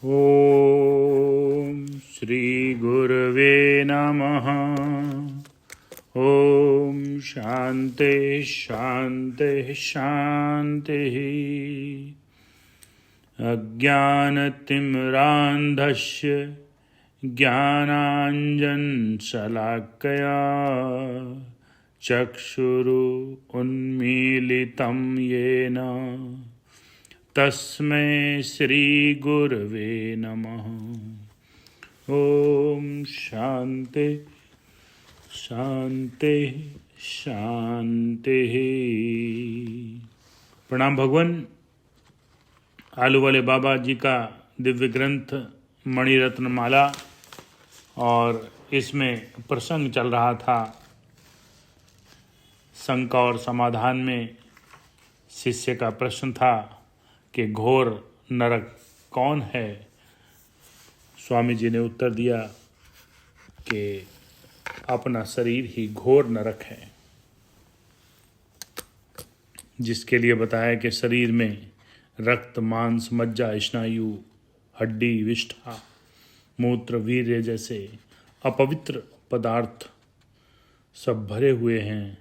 ओम श्री गुरवे नमः। ओम शांति शांति शांति। अज्ञानतिमिरान्धस्य ज्ञानाञ्जनशलाकया चक्षुरुन्मीलितं येन तस्मै श्री गुरवे नमः। ओम शांति शांति शांति। प्रणाम भगवान। आलू वाले बाबा जी का दिव्य ग्रंथ मणिरत्न माला, और इसमें प्रसंग चल रहा था शंका और समाधान में। शिष्य का प्रश्न था कि घोर नरक कौन है। स्वामी जी ने उत्तर दिया कि अपना शरीर ही घोर नरक है, जिसके लिए बताया कि शरीर में रक्त, मांस, मज्जा, स्नायु, हड्डी, विष्ठा, मूत्र, वीर्य जैसे अपवित्र पदार्थ सब भरे हुए हैं।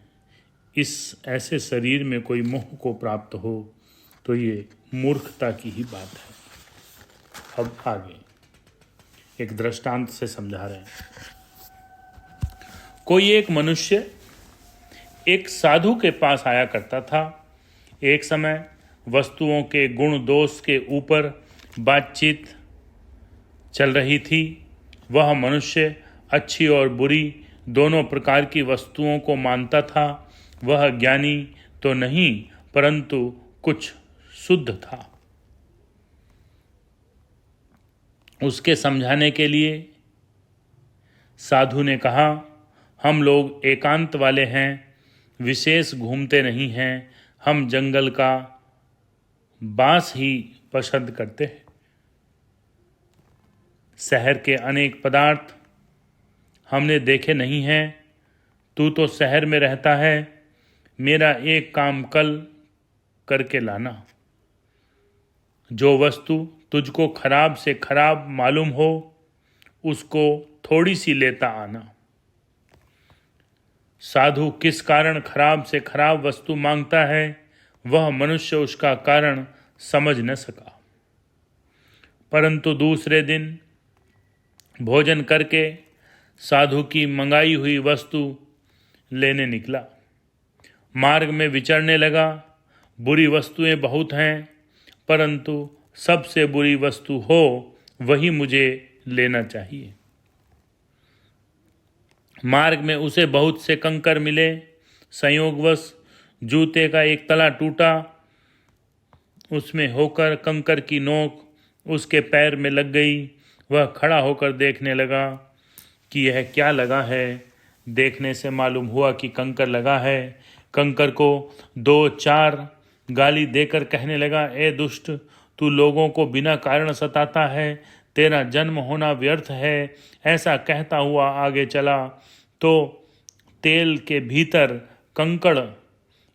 इस ऐसे शरीर में कोई मोह को प्राप्त हो तो ये मूर्खता की ही बात है। अब आगे एक दृष्टांत से समझा रहे हैं। कोई एक मनुष्य एक साधु के पास आया करता था। एक समय वस्तुओं के गुण दोष के ऊपर बातचीत चल रही थी। वह मनुष्य अच्छी और बुरी दोनों प्रकार की वस्तुओं को मानता था। वह ज्ञानी तो नहीं, परंतु कुछ शुद्ध था। उसके समझाने के लिए साधु ने कहा, हम लोग एकांत वाले हैं, विशेष घूमते नहीं हैं। हम जंगल का बास ही पसंद करते हैं। शहर के अनेक पदार्थ हमने देखे नहीं हैं। तू तो शहर में रहता है। मेरा एक काम कल करके लाना। जो वस्तु तुझको खराब से खराब मालूम हो, उसको थोड़ी सी लेता आना। साधु किस कारण खराब से खराब वस्तु मांगता है, वह मनुष्य उसका कारण समझ न सका। परंतु दूसरे दिन भोजन करके साधु की मंगाई हुई वस्तु लेने निकला। मार्ग में विचरने लगा। बुरी वस्तुएं बहुत हैं, परंतु सबसे बुरी वस्तु हो वही मुझे लेना चाहिए। मार्ग में उसे बहुत से कंकर मिले। संयोगवश जूते का एक तला टूटा। उसमें होकर कंकर की नोक उसके पैर में लग गई। वह खड़ा होकर देखने लगा कि यह क्या लगा है। देखने से मालूम हुआ कि कंकर लगा है। कंकर को 2-4 गाली देकर कहने लगा, ए दुष्ट, तू लोगों को बिना कारण सताता है। तेरा जन्म होना व्यर्थ है। ऐसा कहता हुआ आगे चला तो तेल के भीतर कंकड़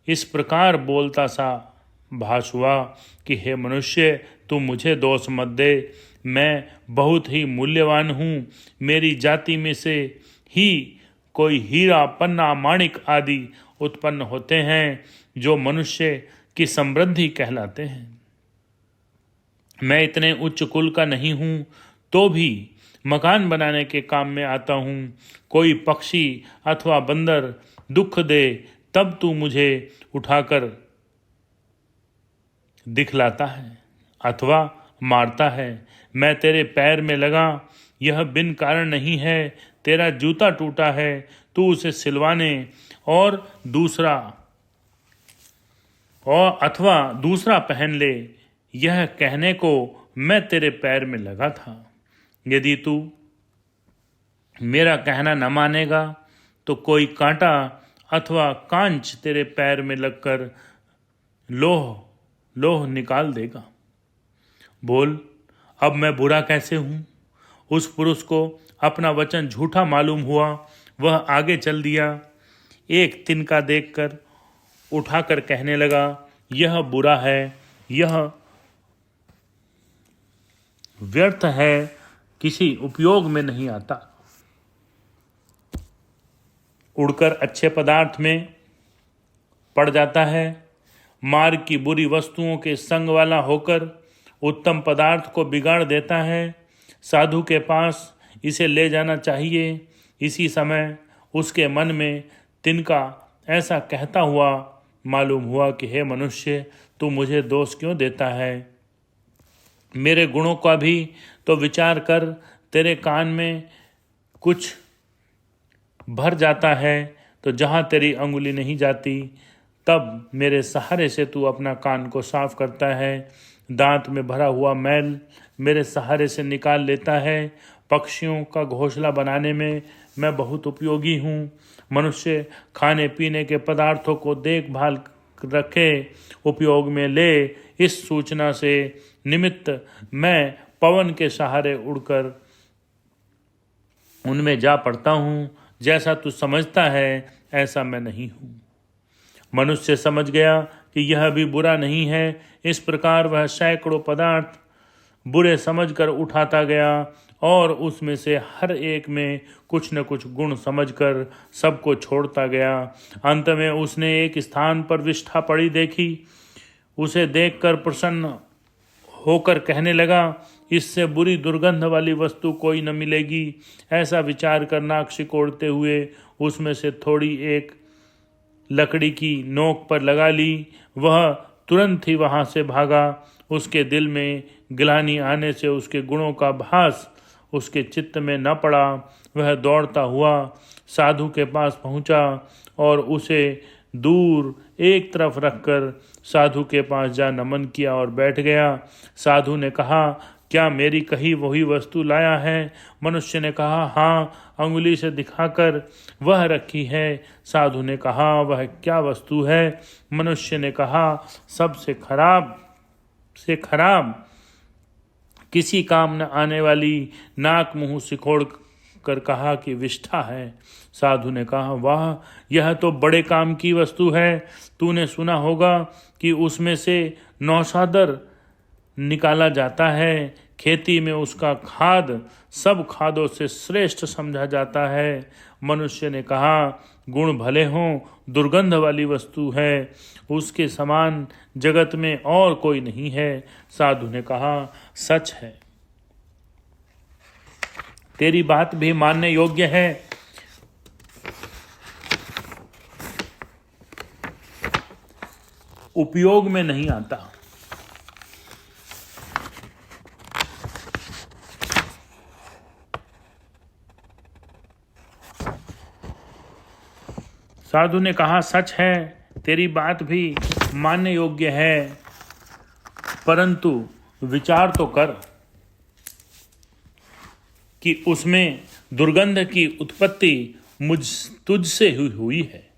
इस प्रकार बोलता सा भास हुआ कि हे मनुष्य, तू मुझे दोष मत दे। मैं बहुत ही मूल्यवान हूँ। मेरी जाति में से ही कोई हीरा, पन्ना, माणिक आदि उत्पन्न होते हैं, जो मनुष्य की समृद्धि कहलाते हैं। मैं इतने उच्च कुल का नहीं हूँ, तो भी मकान बनाने के काम में आता हूँ। कोई पक्षी अथवा बंदर दुख दे तब तू मुझे उठाकर दिखलाता है अथवा मारता है। मैं तेरे पैर में लगा, यह बिन कारण नहीं है। तेरा जूता टूटा है, तू उसे सिलवाने और दूसरा पहन ले, यह कहने को मैं तेरे पैर में लगा था। यदि तू मेरा कहना न मानेगा तो कोई कांटा अथवा कांच तेरे पैर में लगकर लोह निकाल देगा। बोल, अब मैं बुरा कैसे हूँ? उस पुरुष को अपना वचन झूठा मालूम हुआ। वह आगे चल दिया। एक तिनका देखकर उठाकर कहने लगा, यह बुरा है, यह व्यर्थ है, किसी उपयोग में नहीं आता। उड़कर अच्छे पदार्थ में पड़ जाता है, मार्ग की बुरी वस्तुओं के संग वाला होकर उत्तम पदार्थ को बिगाड़ देता है। साधु के पास इसे ले जाना चाहिए। इसी समय उसके मन में तिनका ऐसा कहता हुआ मालूम हुआ कि हे मनुष्य, तू मुझे दोष क्यों देता है? मेरे गुणों का भी तो विचार कर। तेरे कान में कुछ भर जाता है तो जहाँ तेरी अंगुली नहीं जाती, तब मेरे सहारे से तू अपना कान को साफ करता है। दांत में भरा हुआ मैल मेरे सहारे से निकाल लेता है। पक्षियों का घोंसला बनाने में मैं बहुत उपयोगी हूँ। मनुष्य खाने पीने के पदार्थों को देखभाल रखे, उपयोग में ले, इस सूचना से निमित्त मैं पवन के सहारे उड़कर उनमें जा पड़ता हूँ। जैसा तू समझता है ऐसा मैं नहीं हूँ। मनुष्य समझ गया कि यह भी बुरा नहीं है। इस प्रकार वह सैकड़ों पदार्थ बुरे समझकर उठाता गया और उसमें से हर एक में कुछ न कुछ गुण समझकर सबको छोड़ता गया। अंत में उसने एक स्थान पर विष्ठा पड़ी देखी। उसे देखकर प्रसन्न होकर कहने लगा, इससे बुरी दुर्गंध वाली वस्तु कोई न मिलेगी। ऐसा विचार कर नाक सिकोड़ते हुए उसमें से थोड़ी एक लकड़ी की नोक पर लगा ली। वह तुरंत ही वहां से भागा। उसके दिल में गिलानी आने से उसके गुणों का भास उसके चित्त में न पड़ा। वह दौड़ता हुआ साधु के पास पहुंचा और उसे दूर एक तरफ रखकर साधु के पास जा नमन किया और बैठ गया। साधु ने कहा, क्या मेरी कही वही वस्तु लाया है? मनुष्य ने कहा, हाँ, अंगुली से दिखाकर वह रखी है। साधु ने कहा, वह क्या वस्तु है? मनुष्य ने कहा, सबसे खराब से खराब, किसी काम न आने वाली, नाक मुंह सिकोड़ कर कहा कि विष्ठा है। साधु ने कहा, वाह, यह तो बड़े काम की वस्तु है। तूने सुना होगा कि उसमें से नौशादर निकाला जाता है। खेती में उसका खाद सब खादों से श्रेष्ठ समझा जाता है। मनुष्य ने कहा, गुण भले हों, दुर्गंध वाली वस्तु है, उसके समान जगत में और कोई नहीं है। साधु ने कहा, सच है, तेरी बात भी मानने योग्य है। उपयोग में नहीं आता। साधु ने कहा, सच है, तेरी बात भी मानने योग्य है, परंतु विचार तो कर कि उसमें दुर्गंध की उत्पत्ति तुझसे हुई है।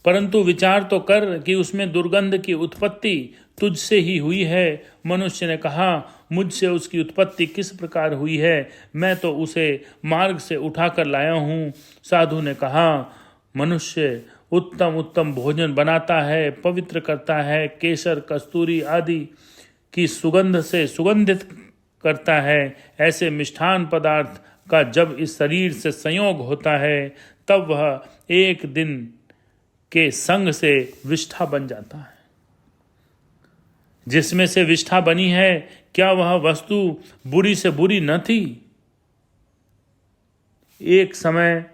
परंतु विचार तो कर कि उसमें दुर्गंध की उत्पत्ति तुझसे ही हुई है। मनुष्य ने कहा, मुझसे उसकी उत्पत्ति किस प्रकार हुई है? मैं तो उसे मार्ग से उठाकर लाया हूँ। साधु ने कहा, मनुष्य उत्तम उत्तम भोजन बनाता है, पवित्र करता है, केसर कस्तूरी आदि की सुगंध से सुगंधित करता है। ऐसे मिष्ठान पदार्थ का जब इस शरीर से संयोग होता है, तब वह एक दिन के संग से विष्ठा बन जाता है। जिसमें से विष्ठा बनी है, क्या वह वस्तु बुरी से बुरी न थी? एक समय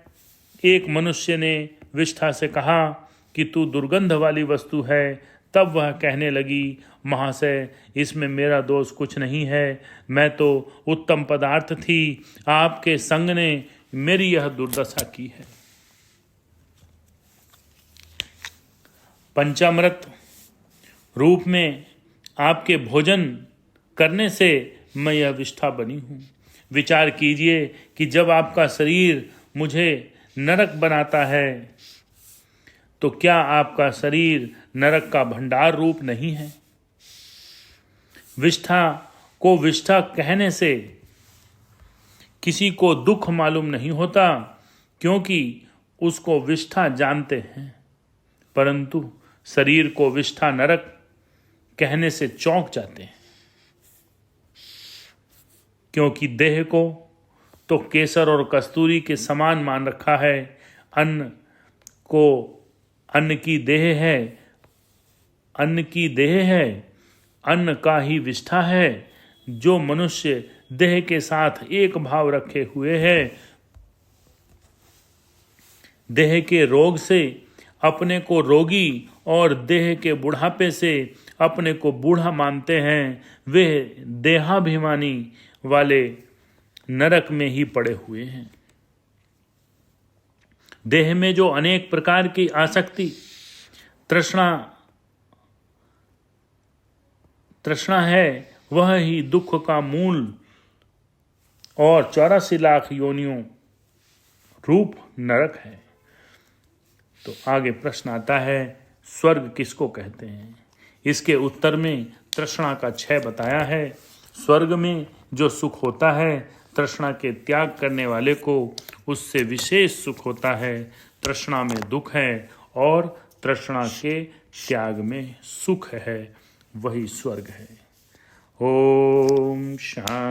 एक मनुष्य ने विष्ठा से कहा कि तू दुर्गंध वाली वस्तु है। तब वह कहने लगी, महाशय, इसमें मेरा दोष कुछ नहीं है, मैं तो उत्तम पदार्थ थी, आपके संग ने मेरी यह दुर्दशा की है। पंचामृत रूप में आपके भोजन करने से मैं यह विष्ठा बनी हूँ। विचार कीजिए कि जब आपका शरीर मुझे नरक बनाता है, तो क्या आपका शरीर नरक का भंडार रूप नहीं है? विष्ठा को विष्ठा कहने से किसी को दुख मालूम नहीं होता, क्योंकि उसको विष्ठा जानते हैं, परंतु शरीर को विष्ठा नरक कहने से चौंक जाते हैं। क्योंकि देह को तो केसर और कस्तूरी के समान मान रखा है, अन्न को अन्न की देह है, अन्न की देह है, अन्न का ही विष्ठा है। जो मनुष्य देह के साथ एक भाव रखे हुए है, देह के रोग से अपने को रोगी और देह के बुढ़ापे से अपने को बूढ़ा मानते हैं, वे देहाभिमानी वाले नरक में ही पड़े हुए हैं। देह में जो अनेक प्रकार की आसक्ति तृष्णा है, वह ही दुख का मूल और 84 लाख योनियों रूप नरक है। तो आगे प्रश्न आता है, स्वर्ग किसको कहते हैं? इसके उत्तर में तृष्णा का क्षय बताया है। स्वर्ग में जो सुख होता है, तृष्णा के त्याग करने वाले को उससे विशेष सुख होता है। तृष्णा में दुख है और तृष्णा के त्याग में सुख है, वही स्वर्ग है। ओम शांति।